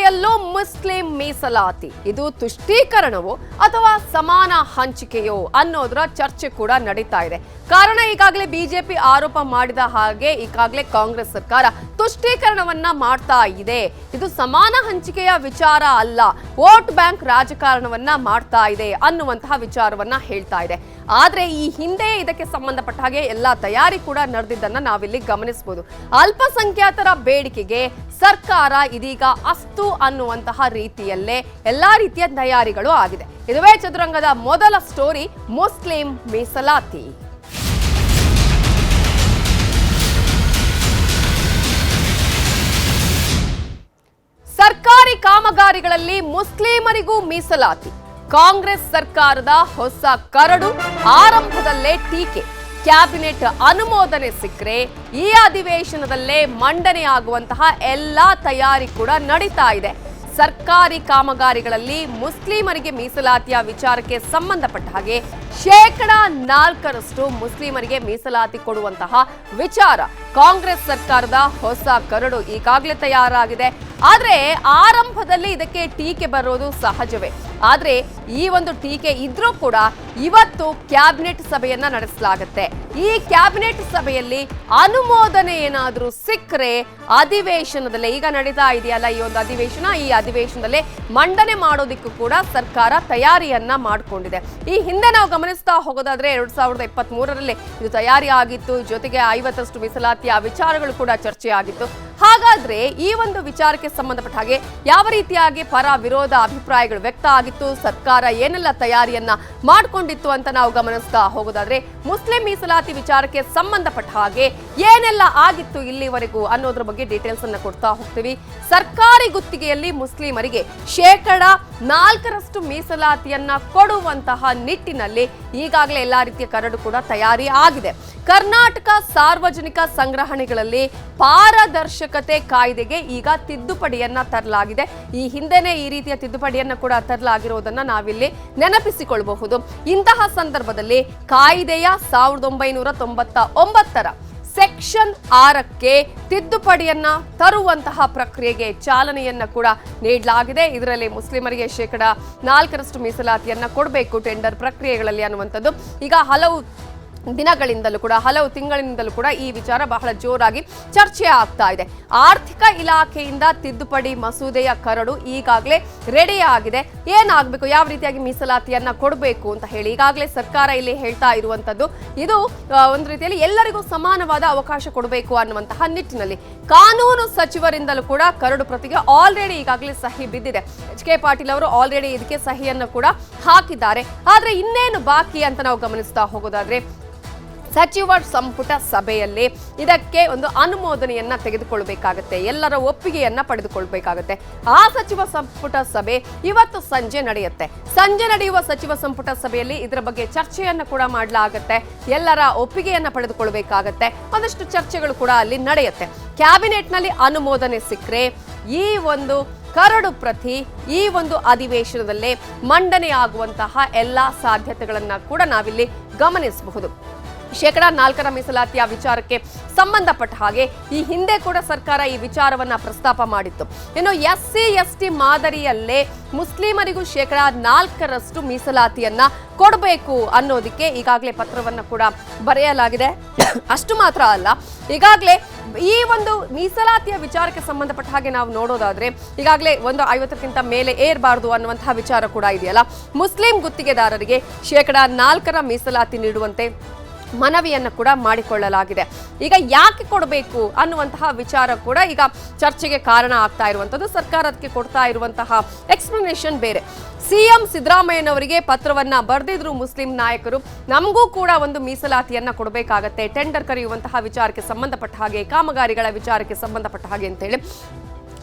ಜಿಲ್ಲೆಯಲ್ಲೂ ಮುಸ್ಲಿಂ ಮೀಸಲಾತಿ ಇದು ತುಷ್ಟೀಕರಣವೋ ಅಥವಾ ಸಮಾನ ಹಂಚಿಕೆಯೋ ಅನ್ನೋದರ ಚರ್ಚೆ ಕೂಡ ನಡೀತಾ ಇದೆ. ಕಾರಣ ಈಗಾಗಲೇ ಬಿಜೆಪಿ ಆರೋಪ ಮಾಡಿದ ಹಾಗೆ ಈಗಾಗಲೇ ಕಾಂಗ್ರೆಸ್ ಸರ್ಕಾರ ತುಷ್ಟೀಕರಣವನ್ನ ಮಾಡ್ತಾ ಇದೆ. ಇದು ಸಮಾನ ಹಂಚಿಕೆಯ ವಿಚಾರ ಅಲ್ಲ, ವೋಟ್ ಬ್ಯಾಂಕ್ ರಾಜಕಾರಣವನ್ನ ಮಾಡ್ತಾ ಇದೆ ಅನ್ನುವಂತಹ ವಿಚಾರವನ್ನ ಹೇಳ್ತಾ ಇದೆ. ಆದ್ರೆ ಈ ಹಿಂದೆ ಇದಕ್ಕೆ ಸಂಬಂಧಪಟ್ಟ ಹಾಗೆ ಎಲ್ಲಾ ತಯಾರಿ ಕೂಡ ನಡೆದಿದ್ದನ್ನ ನಾವಿಲ್ಲಿ ಗಮನಿಸಬಹುದು. ಅಲ್ಪಸಂಖ್ಯಾತರ ಬೇಡಿಕೆಗೆ ಸರ್ಕಾರ ಇದೀಗ ಅಸ್ತು ಅನ್ನುವಂತಹ ರೀತಿಯಲ್ಲೇ ಎಲ್ಲಾ ರೀತಿಯ ತಯಾರಿಗಳು ಆಗಿದೆ. ಇದುವೇ ಚದುರಂಗದ ಮೊದಲ ಸ್ಟೋರಿ, ಮುಸ್ಲಿಂ ಮೀಸಲಾತಿ. ಸರ್ಕಾರಿ ಕಾಮಗಾರಿಗಳಲ್ಲಿ ಮುಸ್ಲಿಮರಿಗೂ ಮೀಸಲಾತಿ. ಕಾಂಗ್ರೆಸ್ ಸರ್ಕಾರದ ಹೊಸ ಕರಡು, ಆರಂಭದಲ್ಲೇ ಟೀಕೆ. ಕ್ಯಾಬಿನೆಟ್ ಅನುಮೋದನೆ ಸಿಕ್ಕರೆ ಈ ಅಧಿವೇಶನದಲ್ಲೇ ಮಂಡನೆಯಾಗುವಂತಹ ಎಲ್ಲಾ ತಯಾರಿ ಕೂಡ ನಡೀತಾ ಇದೆ. ಸರ್ಕಾರಿ ಕಾಮಗಾರಿಗಳಲ್ಲಿ ಮುಸ್ಲಿಮರಿಗೆ ಮೀಸಲಾತಿಯ ವಿಚಾರಕ್ಕೆ ಸಂಬಂಧಪಟ್ಟ ಹಾಗೆ 4% ಮುಸ್ಲಿಮರಿಗೆ ಮೀಸಲಾತಿ ಕೊಡುವಂತಹ ವಿಚಾರ ಕಾಂಗ್ರೆಸ್ ಸರ್ಕಾರದ ಹೊಸ ಕರಡು ಈಗಾಗಲೇ ತಯಾರಾಗಿದೆ. ಆದ್ರೆ ಆರಂಭದಲ್ಲಿ ಇದಕ್ಕೆ ಟೀಕೆ ಬರೋದು ಸಹಜವೇ. ಆದ್ರೆ ಈ ಒಂದು ಟೀಕೆ ಇದ್ರೂ ಕೂಡ ಇವತ್ತು ಕ್ಯಾಬಿನೆಟ್ ಸಭೆಯನ್ನ ನಡೆಸಲಾಗುತ್ತೆ. ಈ ಕ್ಯಾಬಿನೆಟ್ ಸಭೆಯಲ್ಲಿ ಅನುಮೋದನೆ ಏನಾದ್ರೂ ಸಿಕ್ಕರೆ ಅಧಿವೇಶನದಲ್ಲೇ, ಈಗ ನಡೀತಾ ಇದೆಯಲ್ಲ ಈ ಒಂದು ಅಧಿವೇಶನ, ಈ ಅಧಿವೇಶನದಲ್ಲೇ ಮಂಡನೆ ಮಾಡೋದಿಕ್ಕೂ ಕೂಡ ಸರ್ಕಾರ ತಯಾರಿಯನ್ನ ಮಾಡಿಕೊಂಡಿದೆ. ಈ ಹಿಂದೆ ನಾವು ಗಮನಿಸ್ತಾ ಹೋಗೋದಾದ್ರೆ 2023ರಲ್ಲಿ ಇದು ತಯಾರಿ ಆಗಿತ್ತು. ಜೊತೆಗೆ 50% ಮೀಸಲಾತಿಯ ವಿಚಾರಗಳು ಕೂಡ ಚರ್ಚೆ ಆಗಿತ್ತು. ಹಾಗಾದ್ರೆ ಈ ಒಂದು ವಿಚಾರಕ್ಕೆ ಸಂಬಂಧಪಟ್ಟ ಹಾಗೆ ಯಾವ ರೀತಿಯಾಗಿ ಪರ ವಿರೋಧ ಅಭಿಪ್ರಾಯಗಳು ವ್ಯಕ್ತ ಆಗಿತ್ತು, ಸರ್ಕಾರ ಏನೆಲ್ಲ ತಯಾರಿಯನ್ನ ಮಾಡಿಕೊಂಡಿತ್ತು ಅಂತ ನಾವು ಗಮನಿಸ್ತಾ ಹೋಗೋದಾದ್ರೆ, ಮುಸ್ಲಿಂ ಮೀಸಲಾತಿ ವಿಚಾರಕ್ಕೆ ಸಂಬಂಧಪಟ್ಟ ಹಾಗೆ ಏನೆಲ್ಲ ಆಗಿತ್ತು ಇಲ್ಲಿವರೆಗೂ ಅನ್ನೋದ್ರ ಬಗ್ಗೆ ಡೀಟೇಲ್ಸ್ ಅನ್ನ ಕೊಡ್ತಾ ಹೋಗ್ತೀವಿ. ಸರ್ಕಾರಿ ಗುತ್ತಿಗೆಯಲ್ಲಿ ಮುಸ್ಲಿಮರಿಗೆ 4% ಮೀಸಲಾತಿಯನ್ನ ಕೊಡುವಂತಹ ನಿಟ್ಟಿನಲ್ಲಿ ಈಗಾಗಲೇ ಎಲ್ಲಾ ರೀತಿಯ ಕರಡು ಕೂಡ ತಯಾರಿ ಆಗಿದೆ. ಕರ್ನಾಟಕ ಸಾರ್ವಜನಿಕ ಸಂಗ್ರಹಣೆಗಳಲ್ಲಿ ಪಾರದರ್ಶಕತೆ ಕಾಯ್ದೆಗೆ ಈಗ ತಿದ್ದುಪಡಿಯನ್ನ ತರಲಾಗಿದೆ. ಈ ಹಿಂದೆನೇ ಈ ರೀತಿಯ ತಿದ್ದುಪಡಿಯನ್ನ ಕೂಡ ತರಲಾಗಿರುವುದನ್ನ ನಾವಿಲ್ಲಿ ನೆನಪಿಸಿಕೊಳ್ಳಬಹುದು. ಇಂತಹ ಸಂದರ್ಭದಲ್ಲಿ ಕಾಯ್ದೆಯ 1999ರ ಸೆಕ್ಷನ್ 6ಕ್ಕೆ ತಿದ್ದುಪಡಿಯನ್ನ ತರುವಂತಹ ಪ್ರಕ್ರಿಯೆಗೆ ಚಾಲನೆಯನ್ನ ಕೂಡ ನೀಡಲಾಗಿದೆ. ಇದರಲ್ಲಿ ಮುಸ್ಲಿಮರಿಗೆ 4% ಮೀಸಲಾತಿಯನ್ನ ಕೊಡಬೇಕು ಟೆಂಡರ್ ಪ್ರಕ್ರಿಯೆಗಳಲ್ಲಿ ಅನ್ನುವಂಥದ್ದು ಈಗ ಹಲವು ದಿನಗಳಿಂದಲೂ ಕೂಡ, ಹಲವು ತಿಂಗಳಿಂದಲೂ ಕೂಡ ಈ ವಿಚಾರ ಬಹಳ ಜೋರಾಗಿ ಚರ್ಚೆ ಆಗ್ತಾ ಇದೆ. ಆರ್ಥಿಕ ಇಲಾಖೆಯಿಂದ ತಿದ್ದುಪಡಿ ಮಸೂದೆಯ ಕರಡು ಈಗಾಗಲೇ ರೆಡಿ ಆಗಿದೆ. ಏನಾಗಬೇಕು, ಯಾವ ರೀತಿಯಾಗಿ ಮೀಸಲಾತಿಯನ್ನ ಕೊಡಬೇಕು ಅಂತ ಹೇಳಿ ಈಗಾಗಲೇ ಸರ್ಕಾರ ಇಲ್ಲಿ ಹೇಳ್ತಾ ಇರುವಂತದ್ದು, ಇದು ಒಂದು ರೀತಿಯಲ್ಲಿ ಎಲ್ಲರಿಗೂ ಸಮಾನವಾದ ಅವಕಾಶ ಕೊಡಬೇಕು ಅನ್ನುವಂತಹ ನಿಟ್ಟಿನಲ್ಲಿ ಕಾನೂನು ಸಚಿವರಿಂದಲೂ ಕೂಡ ಕರಡು ಪ್ರತಿಗೆ ಆಲ್ರೆಡಿ ಈಗಾಗಲೇ ಸಹಿ ಬಿದ್ದಿದೆ. HK ಪಾಟೀಲ್ ಅವರು ಆಲ್ರೆಡಿ ಇದಕ್ಕೆ ಸಹಿಯನ್ನು ಕೂಡ ಹಾಕಿದ್ದಾರೆ. ಆದ್ರೆ ಇನ್ನೇನು ಬಾಕಿ ಅಂತ ನಾವು ಗಮನಿಸ್ತಾ ಹೋಗೋದಾದ್ರೆ, ಸಚಿವ ಸಂಪುಟ ಸಭೆಯಲ್ಲಿ ಇದಕ್ಕೆ ಒಂದು ಅನುಮೋದನೆಯನ್ನ ತೆಗೆದುಕೊಳ್ಳಬೇಕಾಗುತ್ತೆ, ಎಲ್ಲರ ಒಪ್ಪಿಗೆಯನ್ನ ಪಡೆದುಕೊಳ್ಳಬೇಕಾಗುತ್ತೆ. ಆ ಸಚಿವ ಸಂಪುಟ ಸಭೆ ಇವತ್ತು ಸಂಜೆ ನಡೆಯುತ್ತೆ. ಸಂಜೆ ನಡೆಯುವ ಸಚಿವ ಸಂಪುಟ ಸಭೆಯಲ್ಲಿ ಇದರ ಬಗ್ಗೆ ಚರ್ಚೆಯನ್ನ ಕೂಡ ಮಾಡಲಾಗುತ್ತೆ, ಎಲ್ಲರ ಒಪ್ಪಿಗೆಯನ್ನ ಪಡೆದುಕೊಳ್ಳಬೇಕಾಗತ್ತೆ. ಒಂದಷ್ಟು ಚರ್ಚೆಗಳು ಕೂಡ ಅಲ್ಲಿ ನಡೆಯುತ್ತೆ. ಕ್ಯಾಬಿನೆಟ್ನಲ್ಲಿ ಅನುಮೋದನೆ ಸಿಕ್ಕರೆ ಈ ಒಂದು ಕರಡು ಪ್ರತಿ ಈ ಒಂದು ಅಧಿವೇಶನದಲ್ಲೇ ಮಂಡನೆಯಾಗುವಂತಹ ಎಲ್ಲಾ ಸಾಧ್ಯತೆಗಳನ್ನ ಕೂಡ ನಾವಿಲ್ಲಿ ಗಮನಿಸಬಹುದು. 4% ಮೀಸಲಾತಿಯ ವಿಚಾರಕ್ಕೆ ಸಂಬಂಧಪಟ್ಟ ಹಾಗೆ ಈ ಹಿಂದೆ ಕೂಡ ಸರ್ಕಾರ ಈ ವಿಚಾರವನ್ನ ಪ್ರಸ್ತಾಪ ಮಾಡಿತ್ತು. ಇನ್ನು SC/ST ಮಾದರಿಯಲ್ಲೇ ಮುಸ್ಲಿಮರಿಗೂ 4% ಮೀಸಲಾತಿಯನ್ನ ಕೊಡಬೇಕು ಅನ್ನೋದಕ್ಕೆ ಈಗಾಗಲೇ ಪತ್ರವನ್ನ ಕೂಡ ಬರೆಯಲಾಗಿದೆ. ಅಷ್ಟು ಮಾತ್ರ ಅಲ್ಲ, ಈಗಾಗಲೇ ಈ ಒಂದು ಮೀಸಲಾತಿಯ ವಿಚಾರಕ್ಕೆ ಸಂಬಂಧಪಟ್ಟ ಹಾಗೆ ನಾವು ನೋಡೋದಾದ್ರೆ ಈಗಾಗಲೇ 50ಕ್ಕಿಂತ ಮೇಲೆ ಏರಬಾರದು ಅನ್ನುವಂತಹ ವಿಚಾರ ಕೂಡ ಇದೆಯಲ್ಲ. ಮುಸ್ಲಿಂ ಗುತ್ತಿಗೆದಾರರಿಗೆ 4% ಮೀಸಲಾತಿ ನೀಡುವಂತೆ ಮನವಿಯನ್ನು ಕೂಡ ಮಾಡಿಕೊಳ್ಳಲಾಗಿದೆ. ಈಗ ಯಾಕೆ ಕೊಡಬೇಕು ಅನ್ನುವಂತಹ ವಿಚಾರ ಕೂಡ ಈಗ ಚರ್ಚೆಗೆ ಕಾರಣ ಆಗ್ತಾ ಇರುವಂತದ್ದು. ಸರ್ಕಾರ ಅದಕ್ಕೆ ಕೊಡ್ತಾ ಇರುವಂತಹ ಎಕ್ಸ್ಪ್ಲನೇಷನ್ ಬೇರೆ. ಸಿಎಂ ಸಿದ್ದರಾಮಯ್ಯನವರಿಗೆ ಪತ್ರವನ್ನ ಬರೆದಿದ್ರು ಮುಸ್ಲಿಂ ನಾಯಕರು, ನಮಗೂ ಕೂಡ ಒಂದು ಮೀಸಲಾತಿಯನ್ನ ಕೊಡಬೇಕಾಗತ್ತೆ ಟೆಂಡರ್ ಕರೆಯುವಂತಹ ವಿಚಾರಕ್ಕೆ ಸಂಬಂಧಪಟ್ಟ ಹಾಗೆ, ಕಾಮಗಾರಿಗಳ ವಿಚಾರಕ್ಕೆ ಸಂಬಂಧಪಟ್ಟ ಹಾಗೆ ಅಂತ ಹೇಳಿ.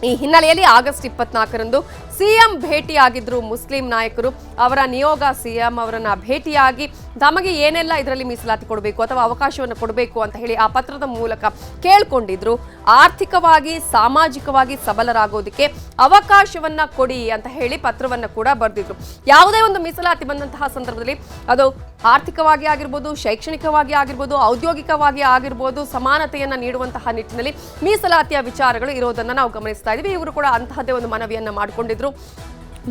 ಈ ಹಿನ್ನೆಲೆಯಲ್ಲಿ ಆಗಸ್ಟ್ 24ರಂದು ಸಿಎಂ ಭೇಟಿಯಾಗಿದ್ರು ಮುಸ್ಲಿಂ ನಾಯಕರು. ಅವರ ನಿಯೋಗ ಸಿಎಂ ಅವರನ್ನ ಭೇಟಿಯಾಗಿ ತಮಗೆ ಏನೆಲ್ಲ ಇದರಲ್ಲಿ ಮೀಸಲಾತಿ ಕೊಡಬೇಕು ಅಥವಾ ಅವಕಾಶವನ್ನು ಕೊಡಬೇಕು ಅಂತ ಹೇಳಿ ಆ ಪತ್ರದ ಮೂಲಕ ಕೇಳ್ಕೊಂಡಿದ್ರು. ಆರ್ಥಿಕವಾಗಿ ಸಾಮಾಜಿಕವಾಗಿ ಸಬಲರಾಗೋದಕ್ಕೆ ಅವಕಾಶವನ್ನ ಕೊಡಿ ಅಂತ ಹೇಳಿ ಪತ್ರವನ್ನ ಕೂಡ ಬರೆದಿದ್ರು. ಯಾವುದೇ ಒಂದು ಮೀಸಲಾತಿ ಬಂದಂತಹ ಸಂದರ್ಭದಲ್ಲಿ ಅದು ಆರ್ಥಿಕವಾಗಿ ಆಗಿರ್ಬೋದು, ಶೈಕ್ಷಣಿಕವಾಗಿ ಆಗಿರ್ಬೋದು, ಔದ್ಯೋಗಿಕವಾಗಿ ಆಗಿರ್ಬೋದು, ಸಮಾನತೆಯನ್ನ ನೀಡುವಂತಹ ನಿಟ್ಟಿನಲ್ಲಿ ಮೀಸಲಾತಿಯ ವಿಚಾರಗಳು ಇರೋದನ್ನ ನಾವು ಗಮನಿಸ್ತಾ ಇದ್ದೀವಿ. ಇವರು ಕೂಡ ಅಂತಹದ್ದೇ ಒಂದು ಮನವಿಯನ್ನ ಮಾಡಿಕೊಂಡಿದ್ರು.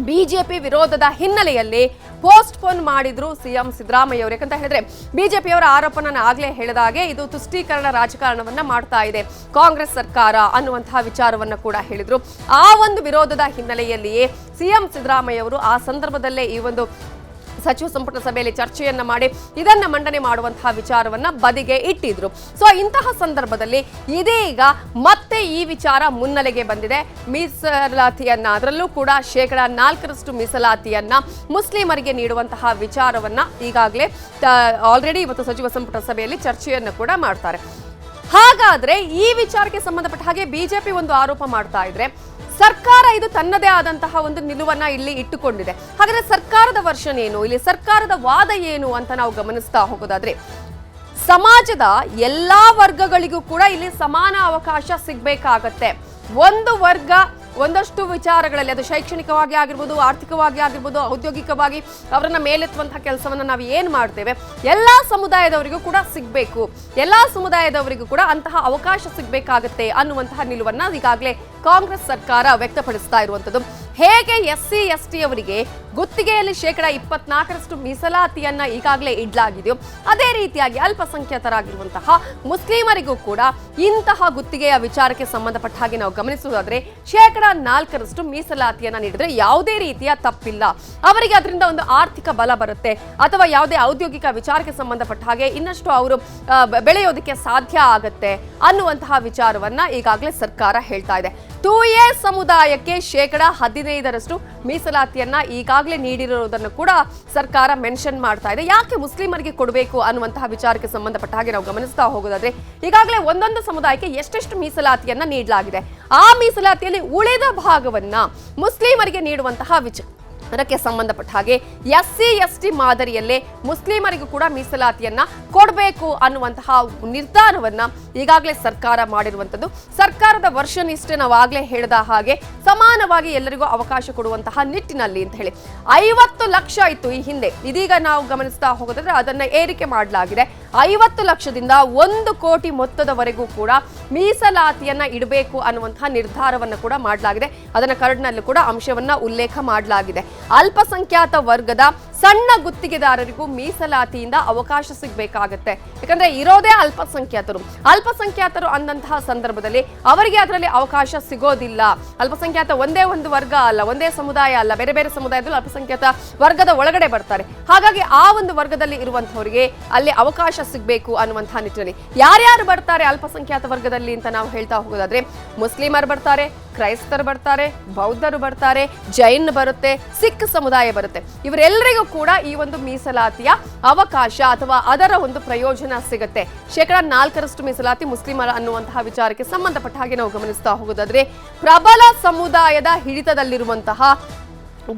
ಬಿಜೆಪಿ ವಿರೋಧದ ಹಿನ್ನೆಲೆಯಲ್ಲಿ ಪೋಸ್ಟ್ಪೋನ್ ಮಾಡಿದ್ರು ಸಿಎಂ ಸಿದ್ದರಾಮಯ್ಯ ಅವರು. ಯಾಕಂತ ಹೇಳಿದ್ರೆ ಬಿಜೆಪಿಯವರ ಆರೋಪ ನಾನು ಆಗ್ಲೇ ಹೇಳಿದಾಗೆ ಇದು ತುಷ್ಟೀಕರಣ ರಾಜಕಾರಣವನ್ನ ಮಾಡ್ತಾ ಇದೆ ಕಾಂಗ್ರೆಸ್ ಸರ್ಕಾರ ಅನ್ನುವಂತಹ ವಿಚಾರವನ್ನ ಕೂಡ ಹೇಳಿದ್ರು. ಆ ಒಂದು ವಿರೋಧದ ಹಿನ್ನೆಲೆಯಲ್ಲಿಯೇ ಸಿಎಂ ಸಿದ್ದರಾಮಯ್ಯ ಅವರು ಆ ಸಂದರ್ಭದಲ್ಲೇ ಈ ಒಂದು ಸಚಿವ ಸಂಪುಟ ಸಭೆಯಲ್ಲಿ ಚರ್ಚೆಯನ್ನ ಮಾಡಿ ಇದನ್ನ ಮಂಡನೆ ಮಾಡುವಂತಹ ವಿಚಾರವನ್ನ ಬದಿಗೆ ಇಟ್ಟಿದ್ರು. ಸೊ ಇಂತಹ ಸಂದರ್ಭದಲ್ಲಿ ಇದೀಗ ಮತ್ತೆ ಈ ವಿಚಾರ ಮುನ್ನೆಲೆಗೆ ಬಂದಿದೆ. ಮೀಸಲಾತಿಯನ್ನ, ಅದರಲ್ಲೂ ಕೂಡ 4% ಮೀಸಲಾತಿಯನ್ನ ಮುಸ್ಲಿಮರಿಗೆ ನೀಡುವಂತಹ ವಿಚಾರವನ್ನ ಈಗಾಗಲೇ ಆಲ್ರೆಡಿ ಇವತ್ತು ಸಚಿವ ಸಂಪುಟ ಸಭೆಯಲ್ಲಿ ಚರ್ಚೆಯನ್ನ ಕೂಡ ಮಾಡ್ತಾರೆ. ಹಾಗಾದ್ರೆ ಈ ವಿಚಾರಕ್ಕೆ ಸಂಬಂಧಪಟ್ಟ ಹಾಗೆ ಬಿಜೆಪಿ ಒಂದು ಆರೋಪ ಮಾಡ್ತಾ ಇದ್ರೆ ಸರ್ಕಾರ ಇದು ತನ್ನದೇ ಆದಂತಹ ಒಂದು ನಿಲುವನ್ನ ಇಲ್ಲಿ ಇಟ್ಟುಕೊಂಡಿದೆ. ಹಾಗಾದ್ರೆ ಸರ್ಕಾರದ ವರ್ಷನ್ ಏನು, ಇಲ್ಲಿ ಸರ್ಕಾರದ ವಾದ ಏನು ಅಂತ ನಾವು ಗಮನಿಸ್ತಾ ಹೋಗೋದಾದ್ರೆ ಸಮಾಜದ ಎಲ್ಲಾ ವರ್ಗಗಳಿಗೂ ಕೂಡ ಇಲ್ಲಿ ಸಮಾನ ಅವಕಾಶ ಸಿಗ್ಬೇಕಾಗತ್ತೆ. ಒಂದು ವರ್ಗ ಒಂದಷ್ಟು ವಿಚಾರಗಳಲ್ಲಿ, ಅದು ಶೈಕ್ಷಣಿಕವಾಗಿ ಆಗಿರ್ಬೋದು, ಆರ್ಥಿಕವಾಗಿ ಆಗಿರ್ಬೋದು, ಔದ್ಯೋಗಿಕವಾಗಿ ಅವರನ್ನ ಮೇಲೆತ್ತುವಂತಹ ಕೆಲಸವನ್ನ ನಾವು ಏನ್ ಮಾಡ್ತೇವೆ, ಎಲ್ಲಾ ಸಮುದಾಯದವರಿಗೂ ಕೂಡ ಸಿಗ್ಬೇಕು, ಎಲ್ಲಾ ಸಮುದಾಯದವರಿಗೂ ಕೂಡ ಅಂತಹ ಅವಕಾಶ ಸಿಗ್ಬೇಕಾಗತ್ತೆ ಅನ್ನುವಂತಹ ನಿಲುವನ್ನ ಈಗಾಗಲೇ ಕಾಂಗ್ರೆಸ್ ಸರ್ಕಾರ ವ್ಯಕ್ತಪಡಿಸ್ತಾ ಇರುವಂತದ್ದು. ಹೇಗೆ SC ST ಅವರಿಗೆ ಗುತ್ತಿಗೆಯಲ್ಲಿ 24% ಮೀಸಲಾತಿಯನ್ನ ಈಗಾಗಲೇ ಇಡ್ಲಾಗಿದೆಯೋ ಅದೇ ರೀತಿಯಾಗಿ ಅಲ್ಪಸಂಖ್ಯಾತರಾಗಿರುವಂತಹ ಮುಸ್ಲಿಮರಿಗೂ ಕೂಡ ಇಂತಹ ಗುತ್ತಿಗೆಯ ವಿಚಾರಕ್ಕೆ ಸಂಬಂಧಪಟ್ಟ ಹಾಗೆ ನಾವು ಗಮನಿಸುವುದಾದ್ರೆ 4% ಮೀಸಲಾತಿಯನ್ನ ನೀಡಿದ್ರೆ ಯಾವುದೇ ರೀತಿಯ ತಪ್ಪಿಲ್ಲ. ಅವರಿಗೆ ಅದರಿಂದ ಒಂದು ಆರ್ಥಿಕ ಬಲ ಬರುತ್ತೆ, ಅಥವಾ ಯಾವುದೇ ಔದ್ಯೋಗಿಕ ವಿಚಾರಕ್ಕೆ ಸಂಬಂಧಪಟ್ಟ ಹಾಗೆ ಇನ್ನಷ್ಟು ಅವರು ಬೆಳೆಯೋದಕ್ಕೆ ಸಾಧ್ಯ ಆಗತ್ತೆ ಅನ್ನುವಂತಹ ವಿಚಾರವನ್ನ ಈಗಾಗಲೇ ಸರ್ಕಾರ ಹೇಳ್ತಾ ಇದೆ. 2A ಸಮುದಾಯಕ್ಕೆ 15% ಮೀಸಲಾತಿಯನ್ನ ಈಗಾಗಲೇ ನೀಡಿರುವುದನ್ನು ಕೂಡ ಸರ್ಕಾರ ಮೆನ್ಷನ್ ಮಾಡ್ತಾ ಇದೆ. ಯಾಕೆ ಮುಸ್ಲಿಮರಿಗೆ ಕೊಡಬೇಕು ಅನ್ನುವಂತಹ ವಿಚಾರಕ್ಕೆ ಸಂಬಂಧಪಟ್ಟ ಹಾಗೆ ನಾವು ಗಮನಿಸ್ತಾ ಹೋಗೋದಾದ್ರೆ ಈಗಾಗಲೇ ಒಂದೊಂದು ಸಮುದಾಯಕ್ಕೆ ಎಷ್ಟೆಷ್ಟು ಮೀಸಲಾತಿಯನ್ನ ನೀಡಲಾಗಿದೆ. ಆ ಮೀಸಲಾತಿಯಲ್ಲಿ ಉಳಿದ ಭಾಗವನ್ನ ಮುಸ್ಲಿಮರಿಗೆ ನೀಡುವಂತಹ ಅದಕ್ಕೆ ಸಂಬಂಧಪಟ್ಟ ಹಾಗೆ SC ST ಮಾದರಿಯಲ್ಲೇ ಮುಸ್ಲಿಮರಿಗೂ ಕೂಡ ಮೀಸಲಾತಿಯನ್ನ ಕೊಡಬೇಕು ಅನ್ನುವಂತಹ ನಿರ್ಧಾರವನ್ನ ಈಗಾಗಲೇ ಸರ್ಕಾರ ಮಾಡಿರುವಂತದ್ದು. ಸರ್ಕಾರದ ವರ್ಷನ್ ಇಷ್ಟೇ, ನಾವು ಆಗ್ಲೇ ಹೇಳಿದ ಹಾಗೆ ಸಮಾನವಾಗಿ ಎಲ್ಲರಿಗೂ ಅವಕಾಶ ಕೊಡುವಂತಹ ನಿಟ್ಟಿನಲ್ಲಿ ಅಂತ ಹೇಳಿ 50 ಲಕ್ಷ ಇತ್ತು ಈ ಹಿಂದೆ. ಇದೀಗ ನಾವು ಗಮನಿಸ್ತಾ ಹೋಗೋದಾದ್ರೆ ಅದನ್ನ ಏರಿಕೆ ಮಾಡಲಾಗಿದೆ. 50 ಲಕ್ಷದಿಂದ 1 ಕೋಟಿ ಮೊತ್ತದವರೆಗೂ ಕೂಡ ಮೀಸಲಾತಿಯನ್ನ ಇಡಬೇಕು ಅನ್ನುವಂತಹ ನಿರ್ಧಾರವನ್ನ ಕೂಡ ಮಾಡಲಾಗಿದೆ. ಅದನ್ನ ಕರಡಿನಲ್ಲೂ ಕೂಡ ಅಂಶವನ್ನ ಉಲ್ಲೇಖ ಮಾಡಲಾಗಿದೆ. ಅಲ್ಪಸಂಖ್ಯಾತ ವರ್ಗದ ಸಣ್ಣ ಗುತ್ತಿಗೆದಾರರಿಗೂ ಮೀಸಲಾತಿಯಿಂದ ಅವಕಾಶ ಸಿಗಬೇಕಾಗತ್ತೆ. ಯಾಕಂದ್ರೆ ಇರೋದೇ ಅಲ್ಪಸಂಖ್ಯಾತರು ಅಂದಂತಹ ಸಂದರ್ಭದಲ್ಲಿ ಅವರಿಗೆ ಅದರಲ್ಲಿ ಅವಕಾಶ ಸಿಗೋದಿಲ್ಲ. ಅಲ್ಪಸಂಖ್ಯಾತ ಒಂದೇ ಒಂದು ವರ್ಗ ಅಲ್ಲ, ಒಂದೇ ಸಮುದಾಯ ಅಲ್ಲ, ಬೇರೆ ಬೇರೆ ಸಮುದಾಯದಲ್ಲಿ ಅಲ್ಪಸಂಖ್ಯಾತ ವರ್ಗದ ಒಳಗಡೆ ಬರ್ತಾರೆ. ಹಾಗಾಗಿ ಆ ಒಂದು ವರ್ಗದಲ್ಲಿ ಇರುವಂತವರಿಗೆ ಅಲ್ಲಿ ಅವಕಾಶ ಸಿಗಬೇಕು ಅನ್ನುವಂತಹ ನಿಟ್ಟಿನಲ್ಲಿ ಯಾರ್ಯಾರು ಬರ್ತಾರೆ ಅಲ್ಪಸಂಖ್ಯಾತ ವರ್ಗದಲ್ಲಿ ಅಂತ ನಾವು ಹೇಳ್ತಾ ಹೋಗೋದಾದ್ರೆ ಮುಸ್ಲಿಮರು ಬರ್ತಾರೆ, ಕ್ರೈಸ್ತರು ಬರ್ತಾರೆ, ಬೌದ್ಧರು ಬರ್ತಾರೆ, ಜೈನ್ ಬರುತ್ತೆ, ಸಿಖ್ ಸಮುದಾಯ ಬರುತ್ತೆ. ಇವರೆಲ್ಲರಿಗೂ ಕೂಡ ಈ ಒಂದು ಮೀಸಲಾತಿಯ ಅವಕಾಶ ಅಥವಾ ಅದರ ಒಂದು ಪ್ರಯೋಜನ ಸಿಗುತ್ತೆ. 4% ಮೀಸಲಾತಿ ಮುಸ್ಲಿಮರ ಅನ್ನುವಂತಹ ವಿಚಾರಕ್ಕೆ ಸಂಬಂಧಪಟ್ಟ ಹಾಗೆ ನಾವು ಗಮನಿಸ್ತಾ ಹೋಗೋದಾದ್ರೆ ಪ್ರಬಲ ಸಮುದಾಯದ ಹಿಡಿತದಲ್ಲಿರುವಂತಹ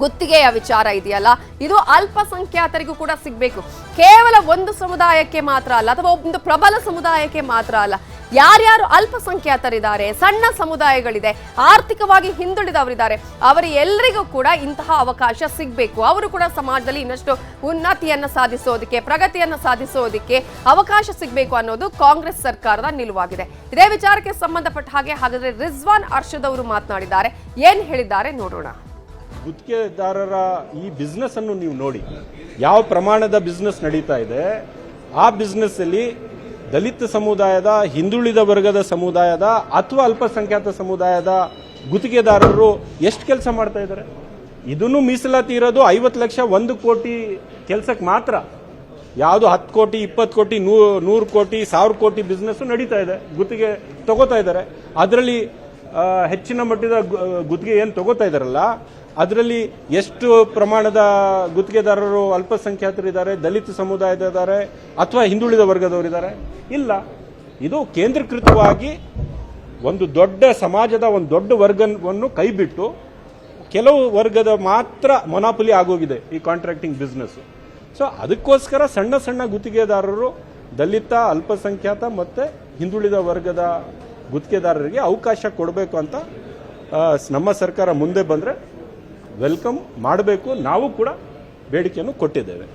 ಗುತ್ತಿಗೆಯ ವಿಚಾರ ಇದೆಯಲ್ಲ, ಇದು ಅಲ್ಪಸಂಖ್ಯಾತರಿಗೂ ಕೂಡ ಸಿಗಬೇಕು. ಕೇವಲ ಒಂದು ಸಮುದಾಯಕ್ಕೆ ಮಾತ್ರ ಅಲ್ಲ, ಅಥವಾ ಒಂದು ಪ್ರಬಲ ಸಮುದಾಯಕ್ಕೆ ಮಾತ್ರ ಅಲ್ಲ, ಯಾರ್ಯಾರು ಅಲ್ಪಸಂಖ್ಯಾತರಿದ್ದಾರೆ, ಸಣ್ಣ ಸಮುದಾಯಗಳಿದೆ, ಆರ್ಥಿಕವಾಗಿ ಹಿಂದುಳಿದವರಿದ್ದಾರೆ, ಅವರೆಲ್ಲರಿಗೂ ಕೂಡ ಇಂತಹ ಅವಕಾಶ ಸಿಗಬೇಕು. ಅವರು ಕೂಡ ಸಮಾಜದಲ್ಲಿ ಇನ್ನಷ್ಟು ಉನ್ನತಿಯನ್ನ ಸಾಧಿಸೋದಕ್ಕೆ, ಪ್ರಗತಿಯನ್ನ ಸಾಧಿಸೋದಕ್ಕೆ ಅವಕಾಶ ಸಿಗಬೇಕು ಅನ್ನೋದು ಕಾಂಗ್ರೆಸ್ ಸರ್ಕಾರದ ನಿಲುವಾಗಿದೆ. ಇದೇ ವಿಚಾರಕ್ಕೆ ಸಂಬಂಧಪಟ್ಟ ಹಾಗಾದ್ರೆ ರಿಜ್ವಾನ್ ಅರ್ಷದ್ ಅವರು ಮಾತನಾಡಿದ್ದಾರೆ. ಏನ್ ಹೇಳಿದ್ದಾರೆ ನೋಡೋಣ. ಗುತ್ತಿಗೆದಾರರ ಈ ಬಿಸ್ನೆಸ್ ಅನ್ನು ನೀವು ನೋಡಿ, ಯಾವ ಪ್ರಮಾಣದ ಬಿಸ್ನೆಸ್ ನಡೀತಾ ಇದೆ. ಆ ಬಿಸ್ನೆಸ್ ಅಲ್ಲಿ ದಲಿತ ಸಮುದಾಯದ, ಹಿಂದುಳಿದ ವರ್ಗದ ಸಮುದಾಯದ ಅಥವಾ ಅಲ್ಪಸಂಖ್ಯಾತ ಸಮುದಾಯದ ಗುತ್ತಿಗೆದಾರರು ಎಷ್ಟು ಕೆಲಸ ಮಾಡ್ತಾ ಇದ್ದಾರೆ. ಇದನ್ನು ಮೀಸಲಾತಿ ಇರೋದು 50 ಲಕ್ಷ 1 ಕೋಟಿ ಕೆಲಸಕ್ಕೆ ಮಾತ್ರ. ಯಾವುದು 10 ಕೋಟಿ 20 ಕೋಟಿ 100 ಕೋಟಿ 1000 ಕೋಟಿ ಬಿಸ್ನೆಸ್ ನಡೀತಾ ಇದೆ, ಗುತ್ತಿಗೆ ತಗೋತಾ ಇದ್ದಾರೆ. ಅದರಲ್ಲಿ ಹೆಚ್ಚಿನ ಮಟ್ಟದ ಗುತ್ತಿಗೆ ಏನು ತಗೋತಾ ಇದ್ದಾರಲ್ಲ, ಅದರಲ್ಲಿ ಎಷ್ಟು ಪ್ರಮಾಣದ ಗುತ್ತಿಗೆದಾರರು ಅಲ್ಪಸಂಖ್ಯಾತರಿದ್ದಾರೆ, ದಲಿತ ಸಮುದಾಯದಿದ್ದಾರೆ ಅಥವಾ ಹಿಂದುಳಿದ ವರ್ಗದವರಿದ್ದಾರೆ? ಇಲ್ಲ. ಇದು ಕೇಂದ್ರೀಕೃತವಾಗಿ ಒಂದು ದೊಡ್ಡ ಸಮಾಜದ ಒಂದು ದೊಡ್ಡ ವರ್ಗವನ್ನು ಕೈಬಿಟ್ಟು ಕೆಲವು ವರ್ಗದ ಮಾತ್ರ ಮೊನಾಪಲಿ ಆಗೋಗಿದೆ ಈ ಕಾಂಟ್ರಾಕ್ಟಿಂಗ್ ಬಿಸ್ನೆಸ್. ಸೊ ಅದಕ್ಕೋಸ್ಕರ ಸಣ್ಣ ಸಣ್ಣ ಗುತ್ತಿಗೆದಾರರು ದಲಿತ, ಅಲ್ಪಸಂಖ್ಯಾತ ಮತ್ತು ಹಿಂದುಳಿದ ವರ್ಗದ ಗುತ್ತಿಗೆದಾರರಿಗೆ ಅವಕಾಶ ಕೊಡಬೇಕು ಅಂತ ನಮ್ಮ ಸರ್ಕಾರ ಮುಂದೆ ಬಂದರೆ ವೆಲ್ಕಮ್ ಮಾಡಬೇಕು. ನಾವು ಕೂಡ ಬೇಡಿಕೆಯನ್ನು ಕೊಟ್ಟಿದ್ದೇವೆ.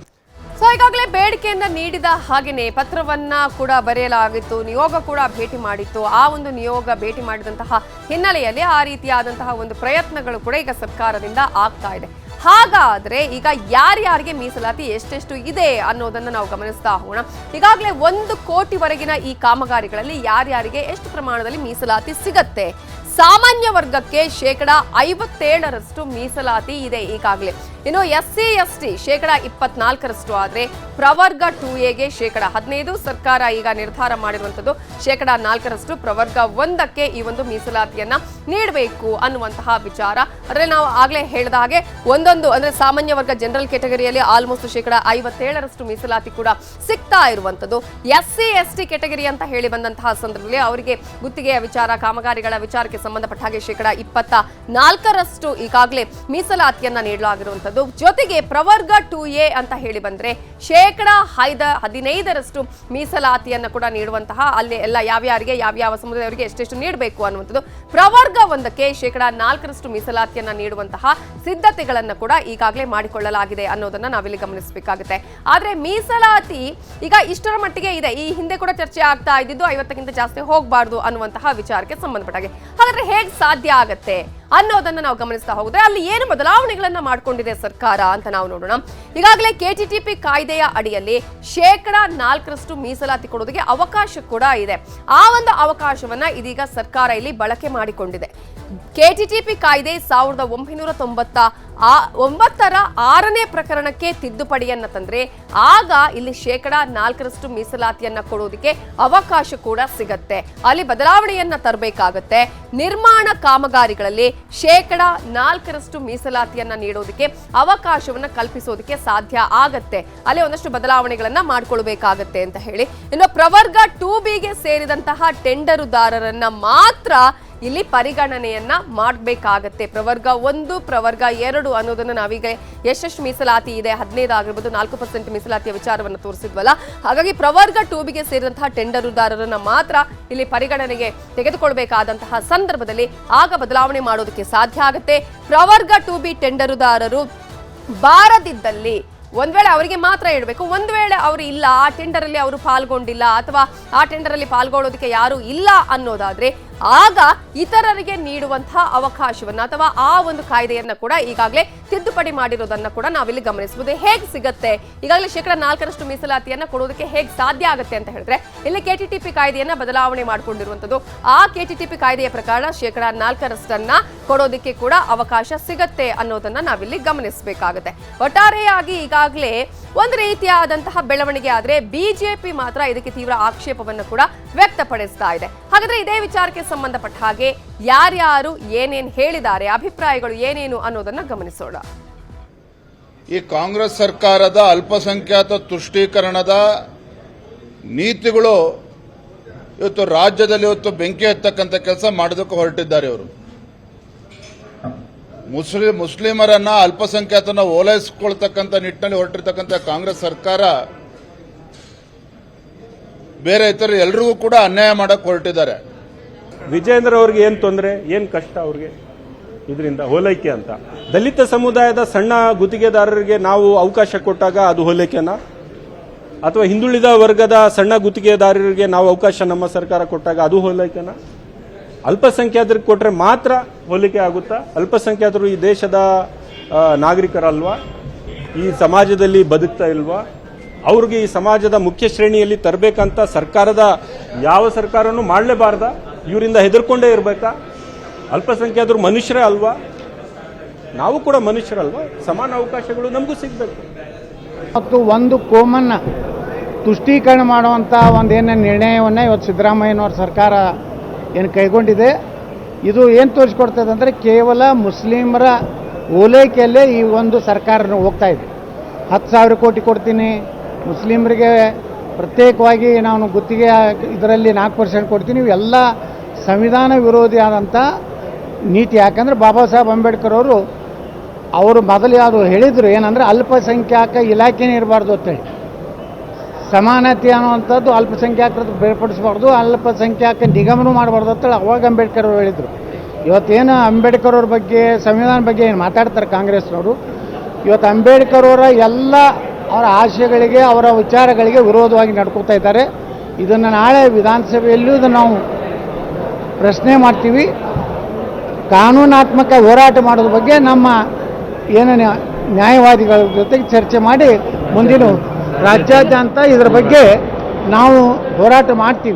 ಸೊ ಈಗಾಗಲೇ ಬೇಡಿಕೆಯನ್ನ ನೀಡಿದ ಹಾಗೆಯೇ ಪತ್ರವನ್ನ ಕೂಡ ಬರೆಯಲಾಗಿತ್ತು, ನಿಯೋಗ ಕೂಡ ಭೇಟಿ ಮಾಡಿತ್ತು. ಆ ಒಂದು ನಿಯೋಗ ಭೇಟಿ ಮಾಡಿದಂತಹ ಹಿನ್ನೆಲೆಯಲ್ಲಿ ಆ ರೀತಿಯಾದಂತಹ ಒಂದು ಪ್ರಯತ್ನಗಳು ಕೂಡ ಈಗ ಸರ್ಕಾರದಿಂದ ಆಗ್ತಾ ಇದೆ. ಹಾಗಾದ್ರೆ ಈಗ ಯಾರ್ಯಾರಿಗೆ ಮೀಸಲಾತಿ ಎಷ್ಟೆಷ್ಟು ಇದೆ ಅನ್ನೋದನ್ನ ನಾವು ಗಮನಿಸ್ತಾ ಹೋಗೋಣ. ಈಗಾಗಲೇ 1 ಕೋಟಿವರೆಗಿನ ಈ ಕಾಮಗಾರಿಗಳಲ್ಲಿ ಯಾರ್ಯಾರಿಗೆ ಎಷ್ಟು ಪ್ರಮಾಣದಲ್ಲಿ ಮೀಸಲಾತಿ ಸಿಗತ್ತೆ? ಸಾಮಾನ್ಯ ವರ್ಗಕ್ಕೆ 57% ಮೀಸಲಾತಿ ಇದೆ ಈಗಾಗಲೇ. ಇನ್ನು SC ST 24% ಆದ್ರೆ ಪ್ರವರ್ಗ 2Aಗೆ 15%. ಸರ್ಕಾರ ಈಗ ನಿರ್ಧಾರ ಮಾಡಿರುವಂತದ್ದು 4% ಪ್ರವರ್ಗ 1ಕ್ಕೆ ಈ ಒಂದು ಮೀಸಲಾತಿಯನ್ನ ನೀಡಬೇಕು ಅನ್ನುವಂತಹ ವಿಚಾರ. ಅದರಲ್ಲಿ ನಾವು ಆಗ್ಲೇ ಹೇಳಿದ ಹಾಗೆ ಒಂದೊಂದು ಅಂದ್ರೆ ಸಾಮಾನ್ಯ ವರ್ಗ ಜನರಲ್ ಕೆಟಗರಿಯಲ್ಲಿ ಆಲ್ಮೋಸ್ಟ್ 57% ಮೀಸಲಾತಿ ಕೂಡ ಸಿಗ್ತಾ ಇರುವಂತದ್ದು. SC ST ಕೆಟಗರಿ ಅಂತ ಹೇಳಿ ಬಂದಂತಹ ಸಂದರ್ಭದಲ್ಲಿ ಅವರಿಗೆ ಗುತ್ತಿಗೆಯ ವಿಚಾರ, ಕಾಮಗಾರಿಗಳ ವಿಚಾರಕ್ಕೆ ಸಂಬಂಧಪಟ್ಟ ಹಾಗೆ 24% ಈಗಾಗಲೇ ಮೀಸಲಾತಿಯನ್ನ ನೀಡಲಾಗಿರುವಂತದ್ದು. ಜೊತೆಗೆ ಪ್ರವರ್ಗ 2A ಅಂತ ಹೇಳಿ ಬಂದ್ರೆ 15% ಮೀಸಲಾತಿಯನ್ನ ಕೂಡ ನೀಡುವಂತಹ ಅಲ್ಲಿ ಎಲ್ಲ ಯಾವ್ಯಾರಿಗೆ ಯಾವ್ಯಾವ ಸಮುದಾಯವರಿಗೆ ಎಷ್ಟೆಷ್ಟು ನೀಡಬೇಕು ಅನ್ನುವಂಥದ್ದು. ಪ್ರವರ್ಗ 1ಕ್ಕೆ 4% ಮೀಸಲಾತಿಯನ್ನ ನೀಡುವಂತಹ ಸಿದ್ಧತೆಗಳನ್ನ ಕೂಡ ಈಗಾಗಲೇ ಮಾಡಿಕೊಳ್ಳಲಾಗಿದೆ ಅನ್ನೋದನ್ನ ನಾವಿಲ್ಲಿ ಗಮನಿಸಬೇಕಾಗುತ್ತೆ. ಆದ್ರೆ ಮೀಸಲಾತಿ ಈಗ ಇಷ್ಟರ ಮಟ್ಟಿಗೆ ಇದೆ. ಈ ಹಿಂದೆ ಕೂಡ ಚರ್ಚೆ ಆಗ್ತಾ ಇದ್ದಿದ್ದು 50ಕ್ಕಿಂತ ಜಾಸ್ತಿ ಹೋಗಬಾರ್ದು ಅನ್ನುವಂತಹ ವಿಚಾರಕ್ಕೆ ಸಂಬಂಧಪಟ್ಟಾಗೆ. ಹಾಗಾದ್ರೆ ಹೇಗೆ ಸಾಧ್ಯ ಆಗತ್ತೆ ಅನ್ನೋದನ್ನ ನಾವು ಗಮನಿಸ್ತಾ ಹೋದ್ರೆ ಅಲ್ಲಿ ಏನು ಬದಲಾವಣೆಗಳನ್ನ ಮಾಡಿಕೊಂಡಿದೆ ಸರ್ಕಾರ ಅಂತ ನಾವು ನೋಡೋಣ. ಈಗಾಗಲೇ KTTP ಕಾಯ್ದೆಯ ಅಡಿಯಲ್ಲಿ 4% ಮೀಸಲಾತಿ ಕೊಡೋದಕ್ಕೆ ಅವಕಾಶ ಕೂಡ ಇದೆ. ಆ ಒಂದು ಅವಕಾಶವನ್ನ ಇದೀಗ ಸರ್ಕಾರ ಇಲ್ಲಿ ಬಳಕೆ ಮಾಡಿಕೊಂಡಿದೆ. KTTP ಕಾಯ್ದೆ 1999ರ 6ನೇ ಪ್ರಕರಣಕ್ಕೆ ತಿದ್ದುಪಡಿಯನ್ನ ತಂದ್ರೆ ಆಗ ಇಲ್ಲಿ 4% ಮೀಸಲಾತಿಯನ್ನ ಕೊಡೋದಕ್ಕೆ ಅವಕಾಶ ಕೂಡ ಸಿಗತ್ತೆ. ಅಲ್ಲಿ ಬದಲಾವಣೆಯನ್ನ ತರಬೇಕಾಗತ್ತೆ. ನಿರ್ಮಾಣ ಕಾಮಗಾರಿಗಳಲ್ಲಿ 4% ಮೀಸಲಾತಿಯನ್ನ ನೀಡೋದಕ್ಕೆ ಅವಕಾಶವನ್ನ ಕಲ್ಪಿಸೋದಕ್ಕೆ ಸಾಧ್ಯ ಆಗತ್ತೆ. ಅಲ್ಲಿ ಒಂದಷ್ಟು ಬದಲಾವಣೆಗಳನ್ನ ಮಾಡ್ಕೊಳ್ಬೇಕಾಗತ್ತೆ ಅಂತ ಹೇಳಿ. ಇನ್ನು ಪ್ರವರ್ಗ 2Bಗೆ ಸೇರಿದಂತಹ ಟೆಂಡರುದಾರರನ್ನ ಮಾತ್ರ ಇಲ್ಲಿ ಪರಿಗಣನೆಯನ್ನ ಮಾಡಬೇಕಾಗತ್ತೆ. ಪ್ರವರ್ಗ 1, ಪ್ರವರ್ಗ 2 ಅನ್ನೋದನ್ನ ನಾವೀಗ ಎಷ್ಟೆಷ್ಟು ಮೀಸಲಾತಿ ಇದೆ 15 ಆಗಿರ್ಬೋದು 4% ಮೀಸಲಾತಿಯ ವಿಚಾರವನ್ನು ತೋರಿಸಿದ್ವಲ್ಲ. ಹಾಗಾಗಿ ಪ್ರವರ್ಗ 2Bಗೆ ಸೇರಿದಂತಹ ಟೆಂಡರುದಾರರನ್ನ ಮಾತ್ರ ಇಲ್ಲಿ ಪರಿಗಣನೆಗೆ ತೆಗೆದುಕೊಳ್ಬೇಕಾದಂತಹ ಸಂದರ್ಭದಲ್ಲಿ ಆಗ ಬದಲಾವಣೆ ಮಾಡೋದಕ್ಕೆ ಸಾಧ್ಯ ಆಗುತ್ತೆ. ಪ್ರವರ್ಗ 2B ಟೆಂಡರುದಾರರು ಬಾರದಿದ್ದಲ್ಲಿ ಒಂದ್ ವೇಳೆ ಅವರಿಗೆ ಮಾತ್ರ ಇಡಬೇಕು. ಒಂದ್ ವೇಳೆ ಅವರು ಇಲ್ಲ, ಆ ಟೆಂಡರ್ ಅಲ್ಲಿ ಅವರು ಪಾಲ್ಗೊಂಡಿಲ್ಲ ಅಥವಾ ಆ ಟೆಂಡರ್ ಅಲ್ಲಿ ಪಾಲ್ಗೊಳ್ಳೋದಕ್ಕೆ ಯಾರು ಇಲ್ಲ ಅನ್ನೋದಾದ್ರೆ ಆಗ ಇತರರಿಗೆ ನೀಡುವಂತಹ ಅವಕಾಶವನ್ನ ಅಥವಾ ಆ ಒಂದು ಕಾಯ್ದೆಯನ್ನ ಕೂಡ ಈಗಾಗಲೇ ತಿದ್ದುಪಡಿ ಮಾಡಿರೋದನ್ನ ಕೂಡ ನಾವಿಲ್ಲಿ ಗಮನಿಸಬಹುದು. ಹೇಗೆ ಸಿಗತ್ತೆ? ಈಗಾಗಲೇ 4% ಮೀಸಲಾತಿಯನ್ನ ಕೊಡೋದಕ್ಕೆ ಹೇಗೆ ಸಾಧ್ಯ ಆಗುತ್ತೆ ಅಂತ ಹೇಳಿದ್ರೆ ಇಲ್ಲಿ KTTP ಕಾಯ್ದೆಯನ್ನ ಬದಲಾವಣೆ ಮಾಡಿಕೊಂಡಿರುವಂತದ್ದು. ಆ KTTP ಕಾಯ್ದೆಯ ಪ್ರಕಾರ 4% ಕೊಡೋದಕ್ಕೆ ಕೂಡ ಅವಕಾಶ ಸಿಗತ್ತೆ ಅನ್ನೋದನ್ನ ನಾವಿಲ್ಲಿ ಗಮನಿಸಬೇಕಾಗುತ್ತೆ. ಒಟ್ಟಾರೆಯಾಗಿ ಈಗಾಗಲೇ ಒಂದು ರೀತಿಯಾದಂತಹ ಬೆಳವಣಿಗೆ ಆದ್ರೆ ಬಿಜೆಪಿ ಮಾತ್ರ ಇದಕ್ಕೆ ತೀವ್ರ ಆಕ್ಷೇಪವನ್ನು ಕೂಡ ವ್ಯಕ್ತಪಡಿಸ್ತಾ ಇದೆ. ಹಾಗಾದ್ರೆ ಇದೇ ವಿಚಾರಕ್ಕೆ ಸಂಬಂಧಪಟ್ಟ ಹಾಗೆ ಯಾರ್ಯಾರು ಏನೇನ್ ಹೇಳಿದ್ದಾರೆ, ಅಭಿಪ್ರಾಯಗಳು ಏನೇನು ಅನ್ನೋದನ್ನ ಗಮನಿಸೋಣ. ಈ ಕಾಂಗ್ರೆಸ್ ಸರ್ಕಾರದ ಅಲ್ಪಸಂಖ್ಯಾತ ತುಷ್ಟೀಕರಣದ ನೀತಿಗಳು ಇವತ್ತು ರಾಜ್ಯದಲ್ಲಿ ಬೆಂಕಿ ಹತ್ತಕ್ಕಂಥ ಕೆಲಸ ಮಾಡೋದಕ್ಕೆ ಹೊರಟಿದ್ದಾರೆ. ಇವರು ಮುಸ್ಲಿಮರನ್ನ ಅಲ್ಪಸಂಖ್ಯಾತನ ಓಲೈಸಿಕೊಳ್ತಕ್ಕಂಥ ನಿಟ್ಟಿನಲ್ಲಿ ಹೊರಟಿರ್ತಕ್ಕಂಥ ಕಾಂಗ್ರೆಸ್ ಸರ್ಕಾರ ಬೇರೆ ಇತರ ಎಲ್ರಿಗೂ ಕೂಡ ಅನ್ಯಾಯ ಮಾಡಕ್ಕೆ ಹೊರಟಿದ್ದಾರೆ. ವಿಜೇಂದ್ರ ಅವ್ರಿಗೆ ಏನ್ ತೊಂದರೆ, ಏನ್ ಕಷ್ಟ ಅವ್ರಿಗೆ ಇದರಿಂದ ಹೋಲೈಕೆ ಅಂತ? ದಲಿತ ಸಮುದಾಯದ ಸಣ್ಣ ಗುತ್ತಿಗೆದಾರರಿಗೆ ನಾವು ಅವಕಾಶ ಕೊಟ್ಟಾಗ ಅದು ಹೋಲೈಕೆನಾ? ಅಥವಾ ಹಿಂದುಳಿದ ವರ್ಗದ ಸಣ್ಣ ಗುತ್ತಿಗೆದಾರರಿಗೆ ನಾವು ಅವಕಾಶ ನಮ್ಮ ಸರ್ಕಾರ ಕೊಟ್ಟಾಗ ಅದು ಹೋಲೈಕೆನಾ? ಅಲ್ಪಸಂಖ್ಯಾತರಿಗೆ ಕೊಟ್ರೆ ಮಾತ್ರ ಹೋಲಿಕೆ ಆಗುತ್ತಾ? ಅಲ್ಪಸಂಖ್ಯಾತರು ಈ ದೇಶದ ನಾಗರಿಕರಲ್ವಾ? ಈ ಸಮಾಜದಲ್ಲಿ ಬದುಕ್ತಾ ಇಲ್ವಾ? ಅವ್ರಿಗೆ ಈ ಸಮಾಜದ ಮುಖ್ಯ ಶ್ರೇಣಿಯಲ್ಲಿ ತರಬೇಕಂತ ಸರ್ಕಾರದ ಯಾವ ಸರ್ಕಾರನೂ ಮಾಡಲೇಬಾರ್ದ? ಇವರಿಂದ ಹೆದರ್ಕೊಂಡೇ ಇರಬೇಕಾ? ಅಲ್ಪಸಂಖ್ಯಾತರು ಮನುಷ್ಯರೇ ಅಲ್ವಾ? ನಾವು ಕೂಡ ಮನುಷ್ಯರಲ್ವಾ? ಸಮಾನ ಅವಕಾಶಗಳು ನಮಗೂ ಸಿಗಬೇಕು. ಮತ್ತು ಒಂದು ಕೋಮನ್ನ ತುಷ್ಟೀಕರಣ ಮಾಡುವಂಥ ಒಂದೇನು ನಿರ್ಣಯವನ್ನು ಇವತ್ತು ಸಿದ್ದರಾಮಯ್ಯನವ್ರ ಸರ್ಕಾರ ಏನು ಕೈಗೊಂಡಿದೆ, ಇದು ಏನು ತೋರಿಸ್ಕೊಡ್ತದೆ ಅಂದರೆ ಕೇವಲ ಮುಸ್ಲಿಮರ ಓಲೈಕೆಯಲ್ಲೇ ಈ ಒಂದು ಸರ್ಕಾರ ಹೋಗ್ತಾ ಇದೆ. 10,000 ಕೋಟಿ ಕೊಡ್ತೀನಿ, ಮುಸ್ಲಿಮರಿಗೆ ಪ್ರತ್ಯೇಕವಾಗಿ ನಾನು ಗುತ್ತಿಗೆ ಇದರಲ್ಲಿ 4% ಕೊಡ್ತೀನಿ. ಇವೆಲ್ಲ ಸಂವಿಧಾನ ವಿರೋಧಿ ಆದಂಥ ನೀತಿ. ಯಾಕಂದರೆ ಬಾಬಾ ಸಾಹೇಬ್ ಅಂಬೇಡ್ಕರ್ ಅವರು ಅವರು ಮೊದಲು ಯಾವುದು ಹೇಳಿದರು ಏನಂದರೆ ಅಲ್ಪಸಂಖ್ಯಾತ ಇಲಾಖೆನೇ ಇರಬಾರ್ದು ಅಂತೇಳಿ. ಸಮಾನತೆ ಅನ್ನುವಂಥದ್ದು ಅಲ್ಪಸಂಖ್ಯಾತರದ್ದು ಬೇರ್ಪಡಿಸಬಾರ್ದು, ಅಲ್ಪಸಂಖ್ಯಾತ ನಿಗಮನೂ ಮಾಡಬಾರ್ದು ಅಂತೇಳಿ ಅವಾಗ ಅಂಬೇಡ್ಕರ್ ಅವರು ಹೇಳಿದರು. ಇವತ್ತೇನು ಅಂಬೇಡ್ಕರ್ ಅವ್ರ ಬಗ್ಗೆ ಸಂವಿಧಾನ ಬಗ್ಗೆ ಏನು ಮಾತಾಡ್ತಾರೆ ಕಾಂಗ್ರೆಸ್ನವರು, ಇವತ್ತು ಅಂಬೇಡ್ಕರ್ ಅವರ ಎಲ್ಲ ಅವರ ಆಶಯಗಳಿಗೆ ಅವರ ವಿಚಾರಗಳಿಗೆ ವಿರೋಧವಾಗಿ ನಡ್ಕೋತಾ ಇದ್ದಾರೆ. ಇದನ್ನು ನಾಳೆ ವಿಧಾನಸಭೆಯಲ್ಲೂ ಇದನ್ನು ನಾವು ಪ್ರಶ್ನೆ ಮಾಡ್ತೀವಿ. ಕಾನೂನಾತ್ಮಕ ಹೋರಾಟ ಮಾಡೋದ್ರ ಬಗ್ಗೆ ನಮ್ಮ ಏನು ನ್ಯಾಯವಾದಿಗಳ ಜೊತೆಗೆ ಚರ್ಚೆ ಮಾಡಿ ಮುಂದಿನ ರಾಜ್ಯಾದ್ಯಂತ ಇದರ ಬಗ್ಗೆ ನಾವು ಹೋರಾಟ ಮಾಡ್ತೀವಿ.